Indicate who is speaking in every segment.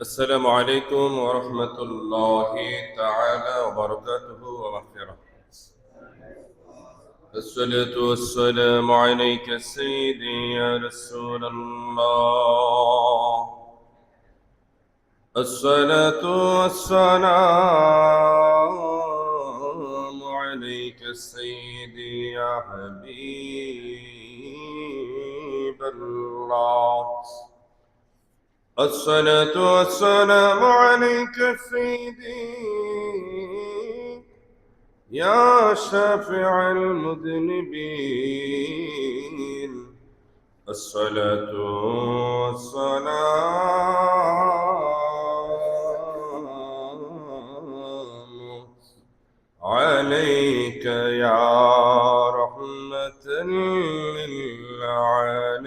Speaker 1: السلام عليكم ورحمة الله تعالى وبركاته ومغفرة. الصلاة والسلام عليك سيدي يا رسول الله. الصلاة والسلام عليك سيدي يا حبيب الله. الصلاة والسلام عليك سيدي يا شافع المذنبين. الصلاة والسلام عليك يا رحمة للعالمين.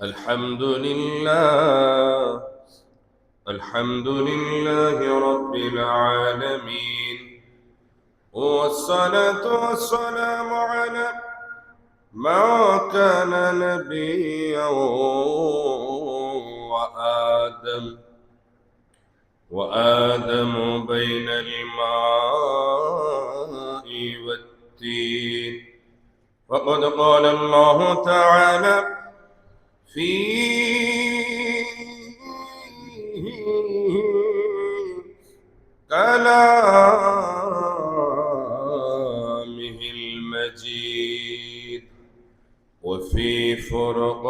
Speaker 1: الحمد لله الحمد لله رب العالمين، والصلاة والسلام على ما كان نبيا وآدم بين الماء والتين. فقد قال الله تعالى في كلامه المجيد وفي فرقان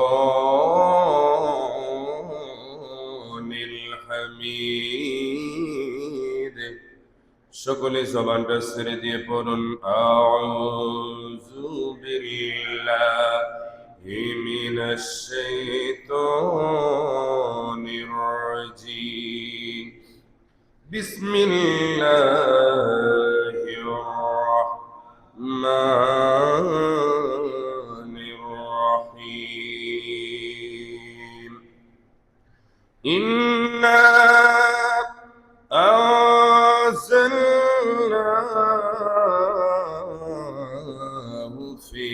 Speaker 1: الحميد. সকলে জবানটা ছেড়ে দিয়ে পড়ুন আউযু বিল্লাহি মিনাশ শাইতানির রাজীম। বিসমিল্লাহির রাহমানির রাহিম। ইন্না أنزلناه في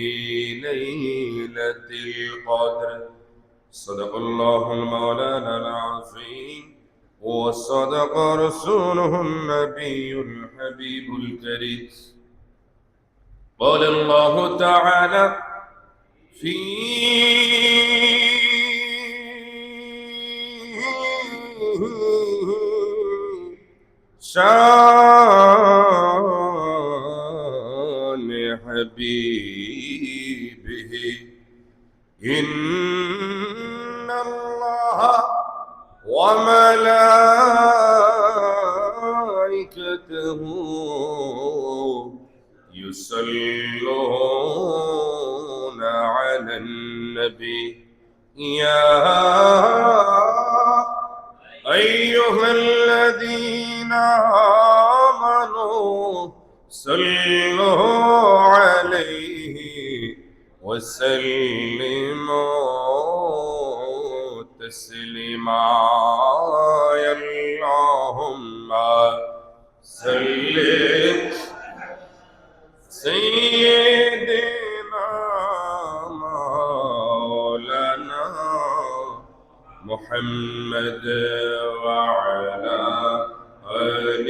Speaker 1: ليلة القدر. صدق الله المولانا العظيم وصدق رسوله النبي الحبيب الكريم. قال الله تعالى في شان حبيبه إن الله وملائكته يصلون على النبي يا أيها الذين آمنوا صلوا عليه وسلموا تسليما. اللهم صل سيدنا مولانا محمد وعلى آل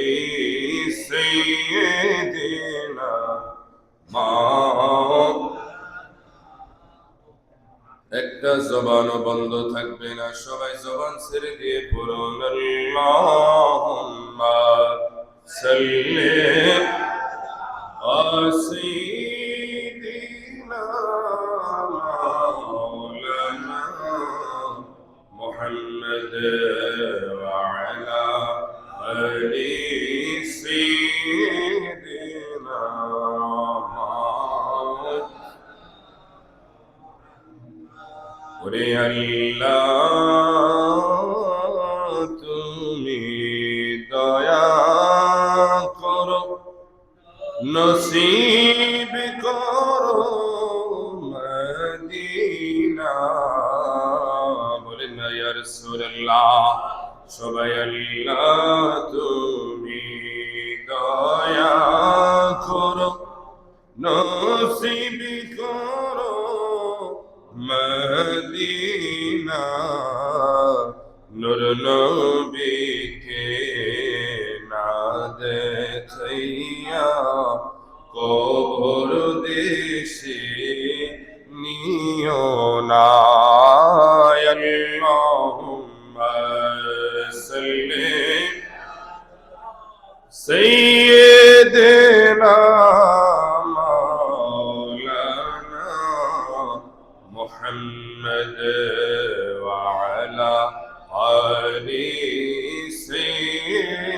Speaker 1: سيدنا একটা জবানও বন্ধ থাকবে না, সবাই জবান ছেড়ে দিয়ে পড়ুন আল্লাহুম্মা সাল্লি আলা সাইয়্যিদিনা মাওলানা মুহাম্মদ ওয়া আলা আলি সাইয়্যিদিনা ওরে আল্লাহ তুমি দয়া করো, নসিব করো মদিনা। বলেন না ইয়া রাসূলুল্লাহ। সবাই আল্লাহ তুমি দয়া করো, নসিব করো মদিনা। নবীকে না দেখাইয়া কবর দেশে নিও না। আল্লাহুম্মা সাল্লি সাইয়্যিদিনা মাওলানা মুহাম্মদ ওয়া আলা আলি সাইয়্যিদিনা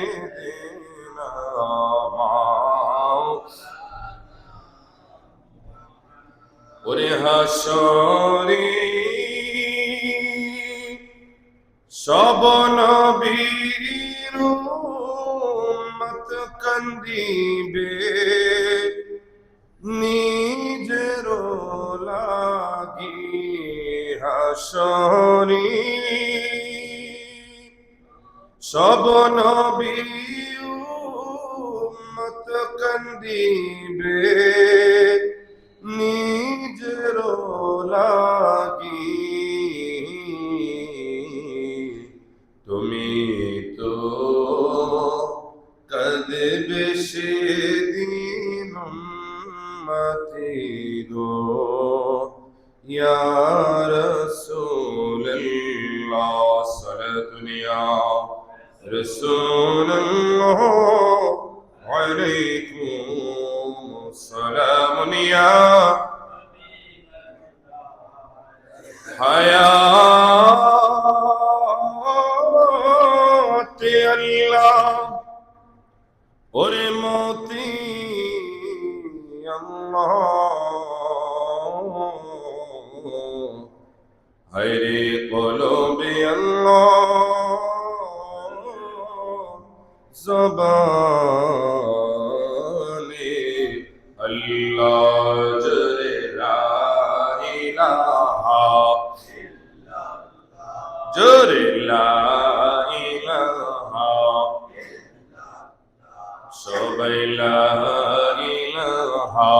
Speaker 1: ওরে হাসরে সব নবীর উম্মত কান্দিবে নিজের লাগি হাসরে সব নবীর উম্মত কান্দিবে নিজের লাগি তুমি তো কদবে সেদিন উম্মতি গো ইয়া রাসূলুল্লাহ সাল্লাল্লাহু ইয়া রাসূলুল্লাহ আলাইকুম সালাম ইয়া হায়াতে আল্লাহ ওরে মতি আল্লাহ হায়রে কলবে আল্লাহ জবানে আল্লাহ জরে লা ইলাহা জরে লা ইলাহা সবাই লা ইলাহা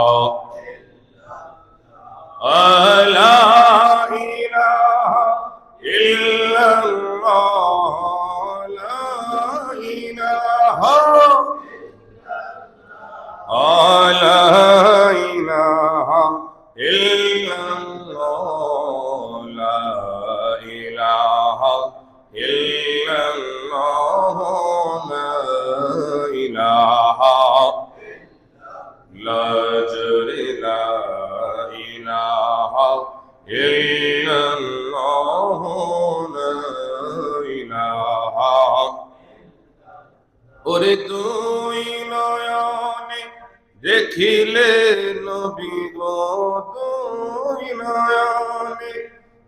Speaker 1: লা ইলাহা ইল্লাল্লাহ লা ইলাহা লা ইলাহা ইল্লাল্লাহ লা ইলাহা ইল্লাল্লাহ লা ইলাহা লা জরে লা ইলাহা ইল্লাল্লাহ লা ইলাহা ওরে তুই নয়নে দেখিলে নবী গো তুই নয়নে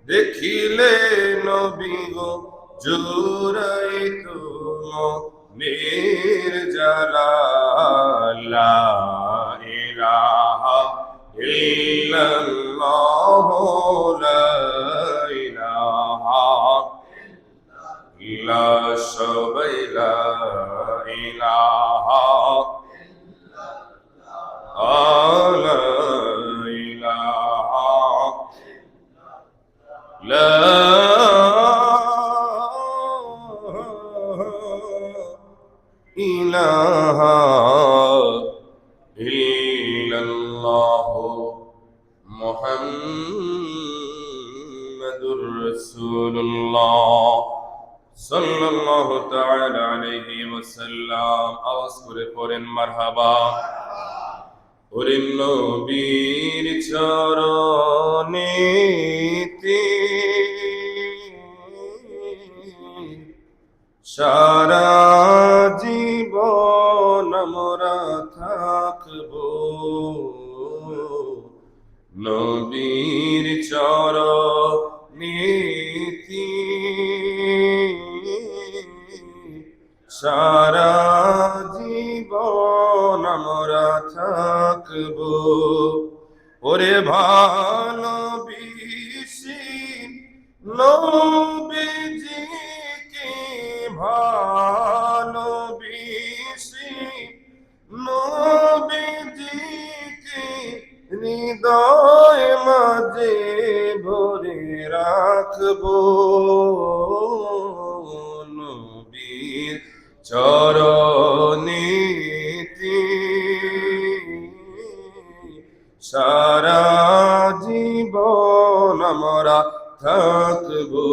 Speaker 1: দেখিলে নবী গো জুরাই তুমো নির্জালা লা ইলাহা ইল্লাল্লাহ লা ইলাহা লা সবাই লা ইলাহা লা ইলাহা লা ইলাহা ইল্লাল্লাহ মুহাম্মাদুর রাসূলুল্লাহ সাল্লাল্লাহু তাআলা আলাইহি ওয়াসাল্লাম। আওয়াজ করে পড়েন মারহাবা। ওরে নবীর চরণেতে সারা জীবন আমরা থাকবো, নবীর চরণেতে সারা জীবন আমরা থাকবো। ওরে ভালোবেসে নবীজিকে ভালোবেসে নবীজিকে হৃদয় মাঝে ভরে রাখবো, চরণীতি সারা জীবন আমরা থাকবো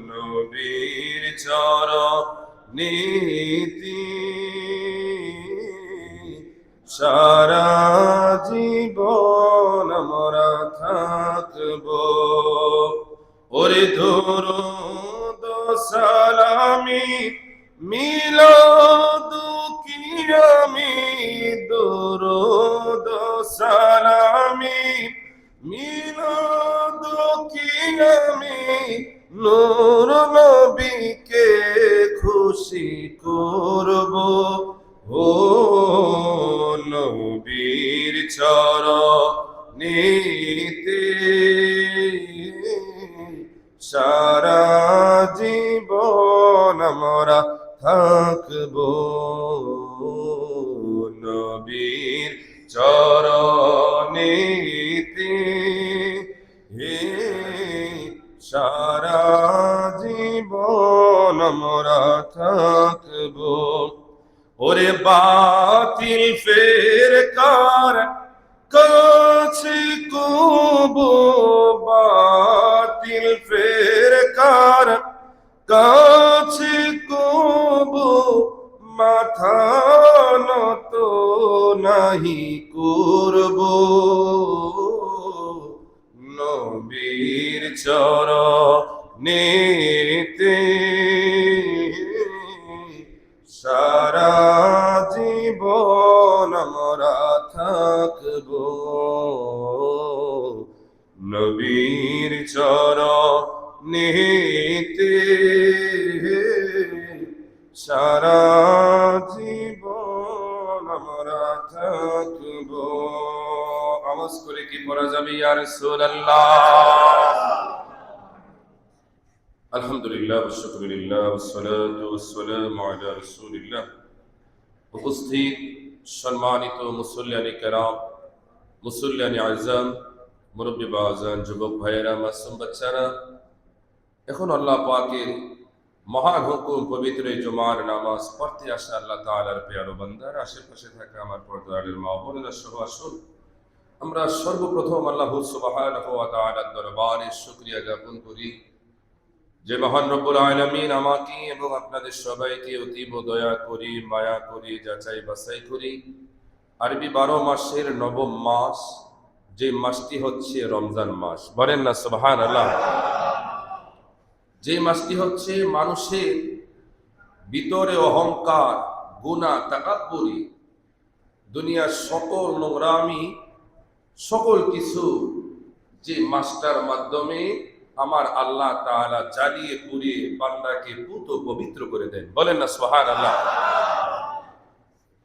Speaker 1: নবীর চরণীতি সারা জীবন আমরা থাকবো ওরে দরুদ সালামি মিলাদ কিয়ামি দরুদ সালামি মিলাদ কিয়ামি নূর নবীকে খুশি করব ও নবীর চরণীতে সারা জীবন আমরা থাকবো নবীর চরণীতে সারা জীবন আমরা থাকবো ওরে বাতিল ফেরকার কাছে কবো বাতিল ফেরকার কাছে কবো মাথা নত নাহি করব নবীর চরণেতে সারা জীবন আমরা থাকবো নবীর চরণেতে সারা জীবন আমরা থাকবো আওয়াজ করে কি পড়া যাবে ইয়া রাসূলুল্লাহ আলহামদুলিল্লাহ ওয়া শুকরুলিল্লাহ ওয়াস সালাতু ওয়াস সালামু আলা রাসূলিল্লাহ উপস্থিত সম্মানিত মুসল্লিয়ানে কেরাম মুসল্লিয়ানে আযম মুরব্বি বাজান যুবক ভাইয়েরা মাসুম বাচ্চারা এখন আল্লাহ পাকের মহান হুকুম পবিত্র জুমার নামাজ পড়তে আসা আল্লাহ তাআলার প্রিয় বান্দার আশেপাশে থাকা আমার পর্দার মা বোনেরা সহ আসুন আমরা সর্বপ্রথম আল্লাহ সুবহানাহু ওয়া তাআলার দরবারে শুকরিয়া জ্ঞাপন করি যে মহান রব্বুল আলামিন আমাকে এবং আপনাদের সবাইকে অতীব দয়া করি মায়া করি যাচাই বাছাই করি আরবি 12 মাসের নবম মাস যে মাসটি হচ্ছে রমজান মাস বলেন না সুবহানাল্লাহ যে মাসটি হচ্ছে মানুষের ভিতরে অহংকার গুনাহ তাকাব্বুরি দুনিয়ার সকল নোংরামি সকল কিছু যে মাসটার মাধ্যমে আমার আল্লাহ তাআলা জ্বালিয়ে পুড়িয়ে বান্দাকে পুত পবিত্র করে দেন বলেন না সুবহানাল্লাহ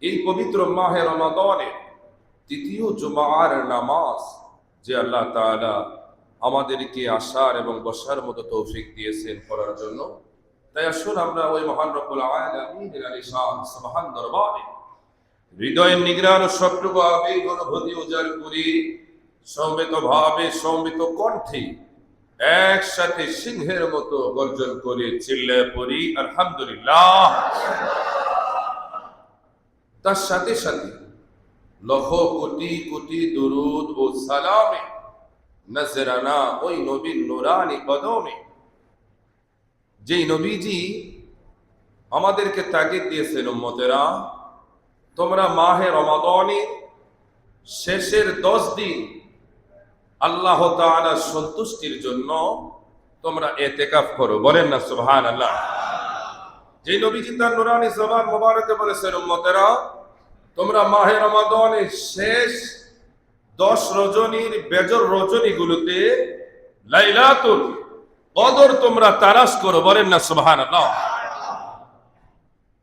Speaker 1: এই পবিত্র মাহে রমাদানে তৃতীয় জুমার নামাজ যে আল্লাহ তাআলা আমাদেরকে আসার এবং বসার মতো তৌফিক দিয়েছেন পড়ার জন্য তাই আসুন আমরা ওই মহান রব্বুল আলামিনের আলিশান সুবহান দরবারে হৃদয়ের নিগ্রাণ ও সবটুকু আবেগ অনুভূতি উজাড় করি সমবেত ভাবে সমবেত কণ্ঠে একসাথে সিংহের মতো গর্জন করে চিল্লায়ে পড়ি আলহামদুলিল্লাহ তার সাথে সাথে লক্ষ কোটি কোটি দুরুদ ও সালামে নজরানা ওই নবীর নুরানি কদমে যেই নবীজি আমাদেরকে তাগিদ দিয়েছেন উম্মতেরা তোমরা মাহে রমাদানের শেষের 10 দিন আল্লাহ তাআলার সন্তুষ্টির জন্য তোমরা ইতিকাফ করো বলেন না সুবহানাল্লাহ যে নবীজি তার নুরানি জবান মোবারকে বলেছেন উম্মতেরা তোমরা মাহে রমাদানের শেষ 10 রজনীর বেজর রজনীগুলোতে লাইলাতুল কদর তোমরা তালাশ করো বলেন না সুবহানাল্লাহ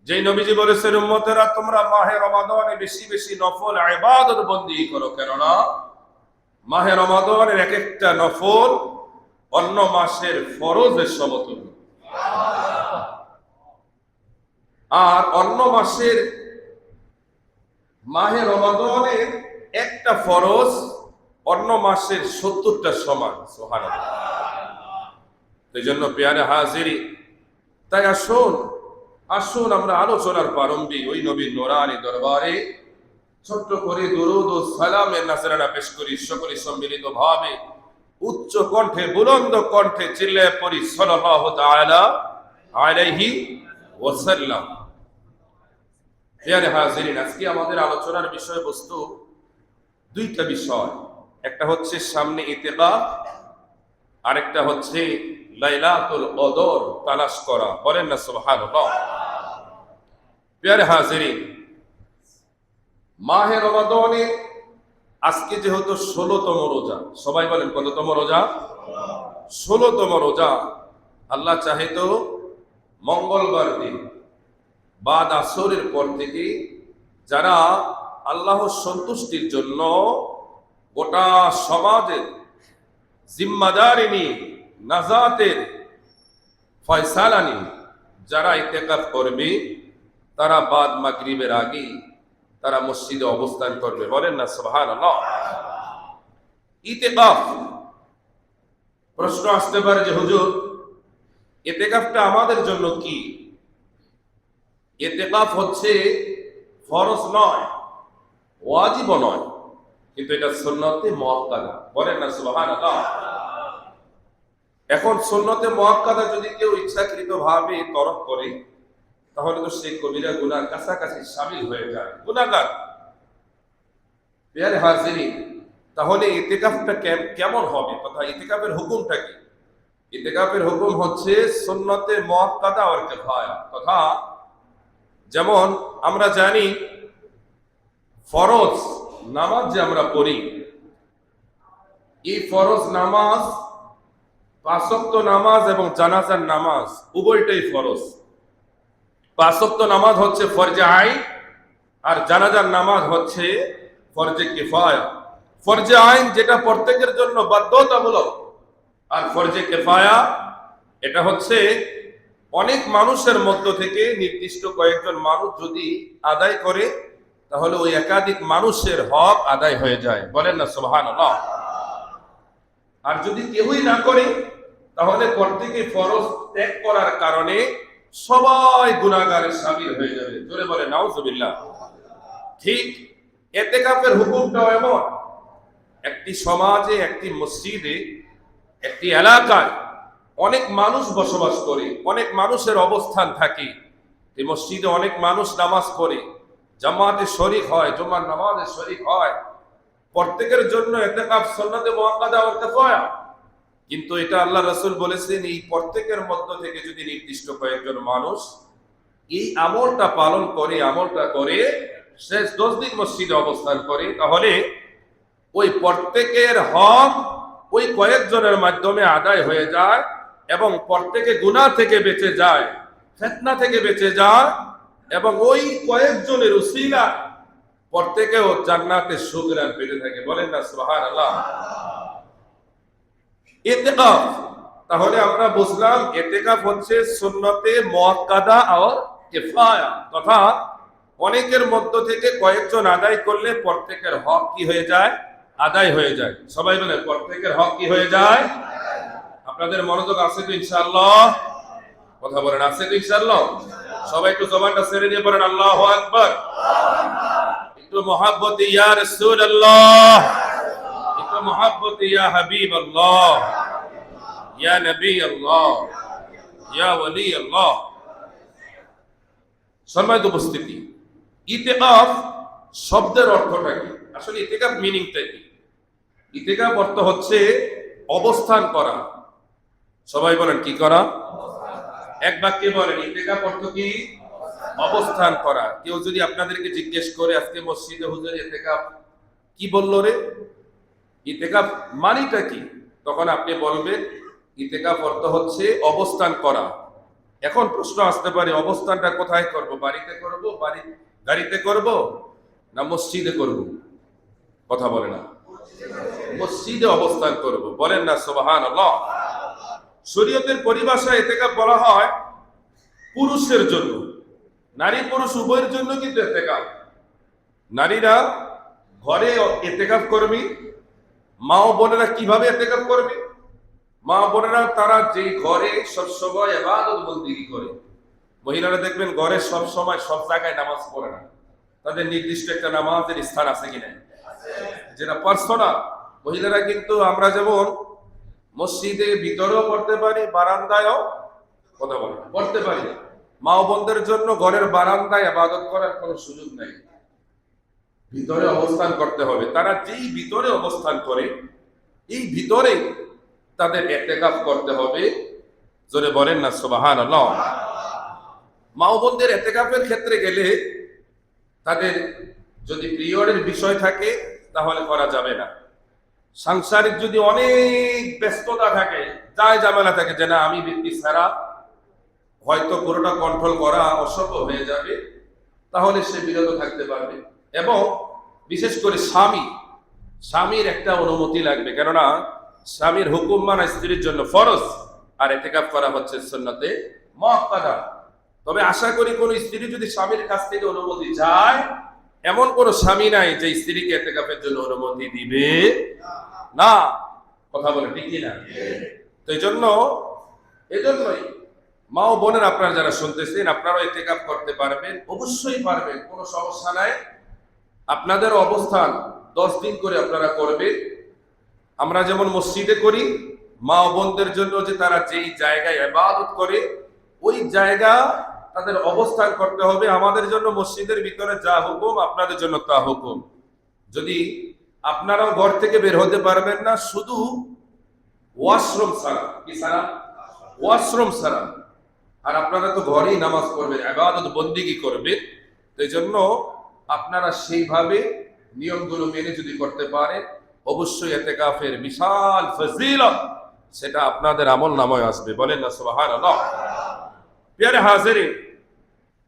Speaker 1: যে নবীজি বলেছেন উম্মতেরা তোমরা মাহে রমাদানে বেশি বেশি নফল ইবাদত বندگی করো কেন না মাহে রমাদানের এক একটা নফল অন্য মাসের ফরজের সমতুল্য আর অন্য মাসের মাহে রমাদানের একটা ফরজ অন্য মাসের 70টা সমান সুবহানাল্লাহ এইজন্য প্রিয় হাজিরি তাই আসুন আসুন আমরা আলোচনার প্রারম্ভে ওই নবীর নোরানি দরবারে ছোট্ট করে দুরূদ ও সালামের নাজরানা পেশ করি। সকলে সম্মিলিত ভাবে উচ্চ কণ্ঠে বুলন্দ কণ্ঠে চিল্লায়ে পড়ি সাল্লাল্লাহু তাআলা আলাইহি ওয়াসাল্লাম। প্রিয় হাজিরিন, আজকে আমাদের আলোচনার বিষয়বস্তু দুইটা বিষয়। একটা হচ্ছে সামনে ইতিকাফ, আরেকটা হচ্ছে লাইলাতুল কদর তালাশ করা। বলেন না সুবহানাল্লাহ। প্রিয় হাজিরিন, মাহে রমাদানে আজকে যেহেতু 16তম রোজা, সবাই বলেন কততম রোজা? 16তম রোজা। আল্লাহ চাহে তো মঙ্গলবার দিন বাদ আসরের পর থেকে যারা আল্লাহর সন্তুষ্টির জন্য গোটা সমাজের জিম্মাদারি নিয়ে নাজাতের ফয়সালা নিয়ে যারা ইতিকাফ করবে, তারা বাদ মাগরিবের আগে তারা মসজিদে অবস্থান করবে। বলেন না সুবহানাল্লাহ। ইতিকাফ, প্রশ্ন আসতে পারে যে হুজুর, ইতিকাফটা আমাদের জন্য কি? ইতিকাফ হচ্ছে ফরজ নয়, ওয়াজিব নয়, কিন্তু এটা সুন্নতে মুআক্কাদা। বলেন না সুবহানাল্লাহ। এখন সুন্নতে মুআক্কাদা যদি কেউ ইচ্ছাকৃতভাবে তরক করে, তাহলে তো সে কবিরা গুনার কাছাকাছি শামিল হয়ে যায়, গুনাহগার। প্রিয় হাজিরিন, তাহলে ইতিকাফটা কেমন হবে তথা ইতিকাফের হুকুমটা কি? ইতিকাফের হুকুম হচ্ছে সুন্নতে মুআক্কাদা ওয়াল কিফায়া। তথা যেমন আমরা জানি ফরজ নামাজ যে আমরা পড়ি, এই ফরজ নামাজ 5 ওয়াক্ত নামাজ এবং জানাজার নামাজ উভয়টাই ফরজ। 5 ওয়াক্ত নামাজ হচ্ছে ফরজে আইন, আর জানাজার নামাজ হচ্ছে ফরজে কিফায়া। ফরজে আইন যেটা প্রত্যেকের জন্য বাধ্যতামূলক, আর ফরজে কিফায়া এটা হচ্ছে অনেক মানুষের মধ্য থেকে নির্দিষ্ট কয়েকজন মানুষ যদি আদায় করে, তাহলে ওই একাধিক মানুষের হক আদায় হয়ে যায়। বলেন না সুবহানাল্লাহ। আর যদি কেউই না করে, তাহলে প্রত্যেকে ফরজ ত্যাগ করার কারণে সবাই গুনাহগারের শামিল হয়ে যাবে। জোরে বলে নাউজুবিল্লাহ। ঠিক ইতিকাফের হুকুমটাও এমন, একটি সমাজে, একটি মসজিদে, একটি এলাকায় অনেক মানুষ বসবাস করে, অনেক মানুষের অবস্থান থাকে। এই মসজিদে অনেক মানুষ নামাজ পড়ে, জামাতে শরীক হয়, জুমার নামাজে শরীক হয়। প্রত্যেকের জন্য ইতিকাফ সুন্নতে মুআক্কাদা ওয়াল কিফায়া। কিন্তু এটা আল্লাহ রাসূল বলেছেন, এই প্রত্যেকের মধ্য থেকে যদি নির্দিষ্ট কয়েকজন মানুষ এই আমলটা পালন করে, আমলটা করে শেষ 10 দিন মসজিদে অবস্থান করে, তাহলে ওই প্রত্যেকের হক ওই কয়েকজনের মাধ্যমে আদায় হয়ে যায় এবং প্রত্যেকে গুনাহ থেকে বেঁচে যায়, ফিতনা থেকে বেঁচে যায়, এবং ওই কয়েকজনের উসিলা প্রত্যেকেও জান্নাতের সুগ্রাণ পেতে থাকে। বলেন না সুবহানাল্লাহ। ইতিকাফ, তাহলে আমরা বুঝলাম ইতিকাফ হচ্ছে সুন্নতে মুআক্কাদা আর কিফায়া, তথা অনেকের মধ্য থেকে কয়েকজন আদায় করলে প্রত্যেকের হক কি হয়ে যায়? আদায় হয়ে যায়। সবাই বলেন প্রত্যেকের হক কি হয়ে যায়? আপনাদের মনোযোগ আছে তো ইনশাআল্লাহ? কথা বলেন আছে তো ইনশাআল্লাহ? সবাই একটু জবানটা ছেড়ে দিয়ে বলেন আল্লাহু আকবার। একটু মুহাব্বতে ইয়া রাসূলুল্লাহ, একটু মুহাব্বতে ইয়া হাবিবাল্লাহ, ইয়া নবী আল্লাহ, ইয়া ওয়ালি আল্লাহ। সম্মানিত উপস্থিতি, ইতিকাফ শব্দের অর্থটা কি? আসলে ইতিকাফ মিনিংটা কি? ইতিকাফ অর্থ হচ্ছে অবস্থান করা। সবাই বলেন কি করা? এক বাক্যে বলেন ইতিকাফ অর্থ কি? অবস্থান করা। কেউ যদি আপনাদেরকে জিজ্ঞেস করে আজকে মসজিদে হুজুর ইতিকাফ কি বললো রে, ইতিকাফ মানেটা কি, তখন আপনি বলবেন ইতিকাফ অর্থ হচ্ছে অবস্থান করা। এখন প্রশ্ন আসতে পারে, অবস্থানটা কোথায় করব? বাড়িতে করব, গাড়িতে করব, না মসজিদে করব? কথা বলে না। মসজিদে অবস্থান করব। বলেন না সুবহানাল্লাহ। শরীয়তের পরিভাষায় ইতিকাফ বলা হয় পুরুষের জন্য, নারী পুরুষ উভয়ের জন্য কিন্তু ইতিকাফ। নারীরা ঘরে ইতিকাফ করবে, মা ও বোনেরা কিভাবে ইতিকাফ করবে? মা বোনেরা তারা যে ঘরে সবসময় ইবাদত বন্দেগী করে, মহিলারা দেখবেন ঘরে সব সময় সব জায়গায় নামাজ পড়ে না, তাদের নির্দিষ্ট একটা নামাজের স্থান আছে কিনা, যেটা পার্সোনাল। মহিলারা কিন্তু আমরা যেমন মসজিদে ভিতরেও পড়তে পারি, বারান্দায়ও কথা বলে পড়তে পারি, মা ও বোনদের জন্য ঘরের বারান্দায় ইবাদত করার কোনো সুযোগ নেই, ভিতরে অবস্থান করতে হবে। তারা যেই ভিতরে অবস্থান করে এই ভিতরে তাদের ইতিকাফ করতে হবে। জোরে বলেন না সুবহানাল্লাহ। মা ও বোনদের ইতিকাফের ক্ষেত্রে গেলে তাদের যদি পিরিয়ডের বিষয় থাকে তাহলে করা যাবে না। সাংসারিক যদি অনেক ব্যস্ততা থাকে, যায় ঝামেলা থাকে, যে না আমি ব্যক্তি ছাড়া হয়তো পুরোটা কন্ট্রোল করা অসম্ভব হয়ে যাবে, তাহলে সে বিরত থাকতে পারবে। এবং বিশেষ করে স্বামীর একটা অনুমতি লাগবে, কেননা স্বামীর হুকুম মানা স্ত্রীর জন্য ফরজ, আর ইতিকাফ করা হচ্ছে সুন্নতে মুআক্কাদা। তবে আশা করি কোন স্ত্রী যদি স্বামীর কাছ থেকে অনুমতি চায়, এমন কোন স্বামী নাই যে স্ত্রীকে ইতিকাফের জন্য অনুমতি দিবে না। কথা বলে ঠিক কিনা? তো এজন্যই মা ও বোনের আপনারা যারা শুনতেছেন, আপনারাও ইতিকাফ করতে পারবেন, অবশ্যই পারবেন, কোনো সমস্যা নাই। আপনাদের অবস্থান 10 দিন করে আপনারা করবেন। আমরা যেমন মসজিদে করি, মা ও বোনদের জন্য যে তারা যেই জায়গায় ইবাদত করে ওই জায়গা তাদের অবস্থান করতে হবে। আমাদের জন্য মসজিদের ভিতরে যা হুকুম, আপনাদের জন্য তা হুকুম। যদি আপনারাও ঘর থেকে বের হতে পারবেন না, শুধু ওয়াশরুম ছাড়া, কি ছাড়া? ওয়াশরুম ছাড়া, আর আপনারা তো ঘরেই নামাজ পড়বেন, ইবাদত বন্দেগী করবেন। তো এই জন্য আপনারা সেইভাবে নিয়মগুলো মেনে যদি করতে পারেন, অবশ্যই ইতিকাফের বিশাল ফজিলত সেটা আপনাদের আমল নামায় আসবে। বলেন না সুবহানাল্লাহ। প্রিয় হাজিরিন,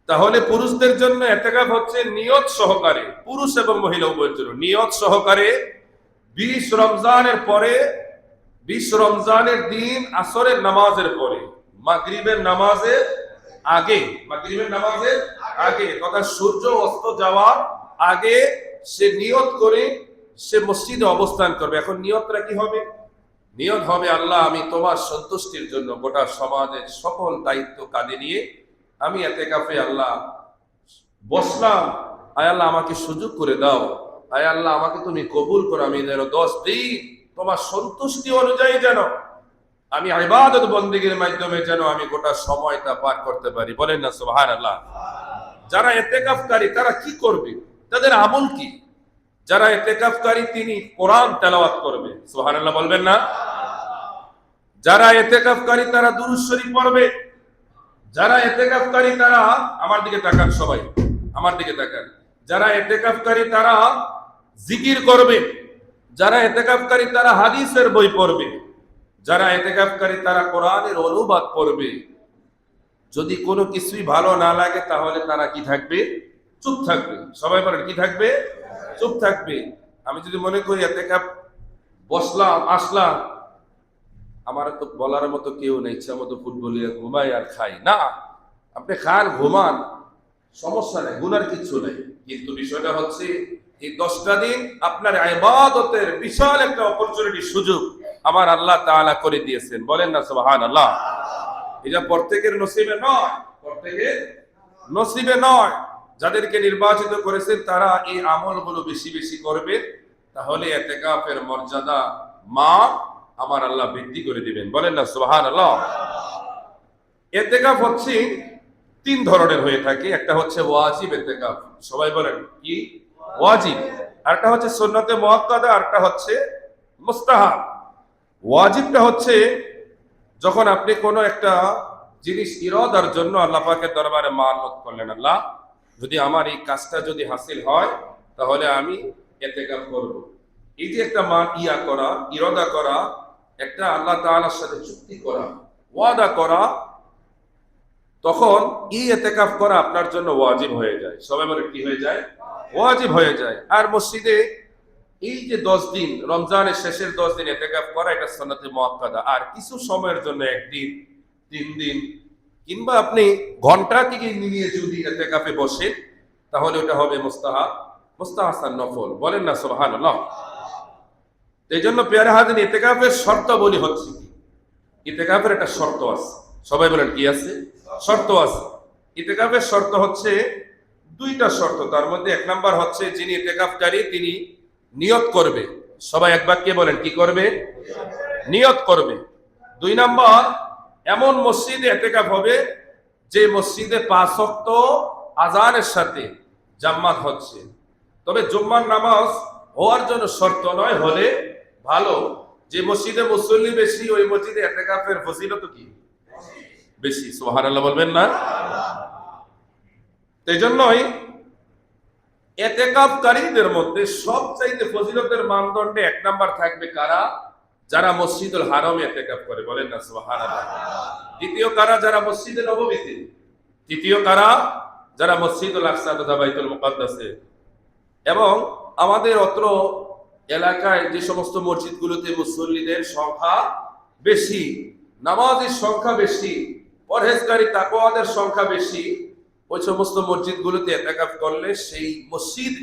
Speaker 1: তাহলে পুরুষদের জন্য ইতিকাফ হচ্ছে নিয়ত সহকারে, পুরুষ এবং মহিলা উভয়ের জন্য নিয়ত সহকারে 20 রমজানের পরে, 20 রমজানের দিন আসরের নামাজের পরে, মাগরিবের নামাজের আগে তথা সূর্য অস্ত যাওয়ার আগে সে নিয়ত করে সে মসজিদে অবস্থান করবে। এখন নিয়তটা কি হবে? নিয়ত হবে, আল্লাহ আমি তোমার সন্তুষ্টির জন্য গোটা সমাজের সকল দায়িত্ব কাঁধে নিয়ে আমি ইতিকাফে আল্লাহ বসলাম। আয় আল্লাহ আমাকে সুযোগ করে দাও, আয় আল্লাহ আমাকে তুমি কবুল করো, আমি যেন 10 দিন তোমার সন্তুষ্টি অনুযায়ী যেন আমি ইবাদত বন্দেগীর মাধ্যমে যেন আমি গোটা সময়টা পার করতে পারি। বলেন না সুবহানাল্লাহ। যারা ইতিকাফকারী তারা কি করবে, তাদের আমল কি? যারা ইতিকাফকারী তিনি কোরআন তেলাওয়াত করবে, সুবহানাল্লাহ বলবেন না? যারা ইতিকাফকারী তারা দুরূদ শরীফ পড়বে। যারা ইতিকাফকারী তারা, আমার দিকে তাকান সবাই, আমার দিকে তাকান, যারা ইতিকাফকারী তারা জিকির করবে। যারা ইতিকাফকারী তারা হাদিসের বই পড়বে। যারা ইতিকাফকারী তারা কোরআনের অনুবাদ পড়বে। যদি কোনো কিছুই ভালো না লাগে তাহলে তারা কি থাকবে? চুপ থাকবে। সবাই বলেন কি থাকবে? চুপ থাকবে। আমি যদি মনে করি ইতিকাফ বসলাম আসলাম, আমার তো বলার মতো কেউ নেই, ইচ্ছা মতো ফুটবলিয়া ঘুমাই আর খাই না, আপনি খান ঘুমান, সমস্যা নেই, গুনার কিচ্ছু নেই। কিন্তু বিষয়টা হচ্ছে এই 10টা দিন আপনার ইবাদতের বিশাল একটা অপরচুনিটি, সুযোগ আমার আল্লাহ তাআলা করে দিয়েছেন। বলেন না সুবহানাল্লাহ। এটা প্রত্যেকের নসিবে নয়, প্রত্যেকের নসিবে নয়। যাদেরকে নির্বাচিত করেছেন তারা এই আমলগুলো বেশি বেশি করবে, তাহলে ইতিকাফের মর্যাদা আমার আল্লাহ বৃদ্ধি করে দিবেন। বলেন না সুবহানাল্লাহ। ইতিকাফ হচ্ছে 3 ধরনের হয়ে থাকে। একটা হচ্ছে ওয়াজিব ইতিকাফ, সবাই বলেন কি? ওয়াজিব। আরেকটা হচ্ছে সুন্নতে মুআক্কাদা, আরেকটা হচ্ছে মুস্তাহাব। ওয়াজিবটা হচ্ছে যখন আপনি কোনো একটা জিনিস ইরাদার জন্য আল্লাহ পাকের দরবারে মানত করলেন, আল্লাহ যদি আমার এই কাজটা যদি হাসিল হয় তাহলে আমি ইতিকাফ করব। এই যে একটা করা, ইরাদা করা, একটা আল্লাহ তাআলার সাথে চুক্তি করা, ওয়াদা করা, তখন এই ইতিকাফ করা আপনার জন্য ওয়াজিব হয়ে যায়। সবাই বলে কি হয়ে যায়? ওয়াজিব হয়ে যায়। আর মসজিদে এই যে 10 দিন, রমজানের শেষের 10 দিন ইতিকাফ করা, এটা সুন্নতে মুআক্কাদা। আর কিছু সময়ের জন্য 1 দিন, 3 দিন, কিংবা আপনি ঘন্টা থেকে নিয়ে যদি ইতিকাফে বসেন তাহলে ওটা হবে মুস্তাহাব, মুস্তাহাসান নফল। বলেন না সুবহানাল্লাহ। এই জন্য প্রিয় হাজিরিন, ইতিকাফের শর্তাবলী হচ্ছে কি? ইতিকাফের একটা শর্ত আছে। সবাই বলেন কি আছে? শর্ত আছে। ইতিকাফের শর্ত হচ্ছে দুইটা শর্ত। তার মধ্যে এক নাম্বার হচ্ছে যিনি ইতিকাফকারী তিনি নিয়ত করবে। সবাই এক বাক্যে বলেন, কি করবে? নিয়ত করবে। দুই নাম্বার, এমন মসজিদে ইতিকাফ হবে যে মসজিদে 5 ওয়াক্ত আযানের সাথে জামাত হচ্ছে। তবে জুম্মার নামাজ হওয়ার জন্য শর্ত নয়, হলে ভালো। যে মসজিদে মুসল্লি বেশি ওই মসজিদে ইতিকাফের ফজিলত কি বেশি। সুবহানাল্লাহ বলবেন না? এই জন্যই ইতিকাফকারীদের মধ্যে সবচাইতে ফজিলতের মানদণ্ডে এক নাম্বার থাকবে কারা? যারা মসজিদুল হারামে ইতিকাফ করে, বলেন না সুবহানাল্লাহ। দ্বিতীয় কারা? যারা মসজিদে নববীতে। তৃতীয় কারা? যারা মসজিদুল আকসা তথা বাইতুল মুকাদ্দাসে। এবং আমাদের অত্র এলাকায় যে সমস্ত মসজিদগুলোতে মুসল্লিদের সংখ্যা বেশি, নামাজের সংখ্যা বেশি, পরহেজগারী তাকওয়াদের সংখ্যা বেশি, ওই সমস্ত মসজিদগুলোতে ইতিকাফ করলে সেই মসজিদ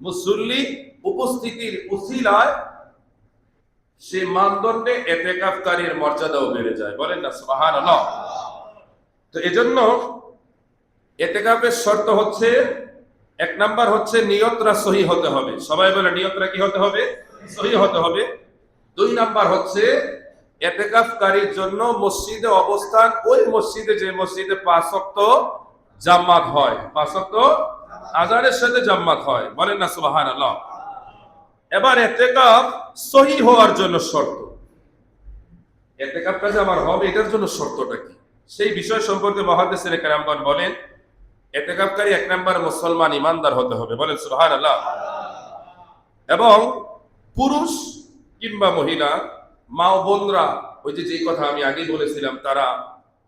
Speaker 1: মুসল্লি উপস্থিতির উসিলায় সেই মানদণ্ডে ইতিকাফকারীর মর্যাদাও বেড়ে যায়, বলেন না সুবহানাল্লাহ। তো এজন্য ইতিকাফের শর্ত হচ্ছে এক নাম্বার হচ্ছে নিয়তরা সহি হতে হবে। সবাই বলে নিয়তরা কি হতে হবে? সহি হতে হবে। দুই নাম্বার হচ্ছে ইতিকাফকারীর জন্য মসজিদে অবস্থান ওই মসজিদে যে মসজিদে 5 ওয়াক্ত জামাত হয়, 5 ওয়াক্ত আযানের সাথে জামাত হয়, বলেন না সুবহানাল্লাহ। এবার ইতিকাফ সহি হওয়ার জন্য শর্ত, ইতিকাফটা যে আমার হবে এটার জন্য শর্তটা কি, সেই বিষয় সম্পর্কে মুহাদ্দিসিনে কেরামগণ বলেন ইতিকাফকারী এক নাম্বার মুসলমান ইমানদার হতে হবে, বলেন সুবহানাল্লাহ। এবং পুরুষ কিংবা মহিলা, মা ও বোনরা, ওই যে কথা আমি আগে বলেছিলাম, তারা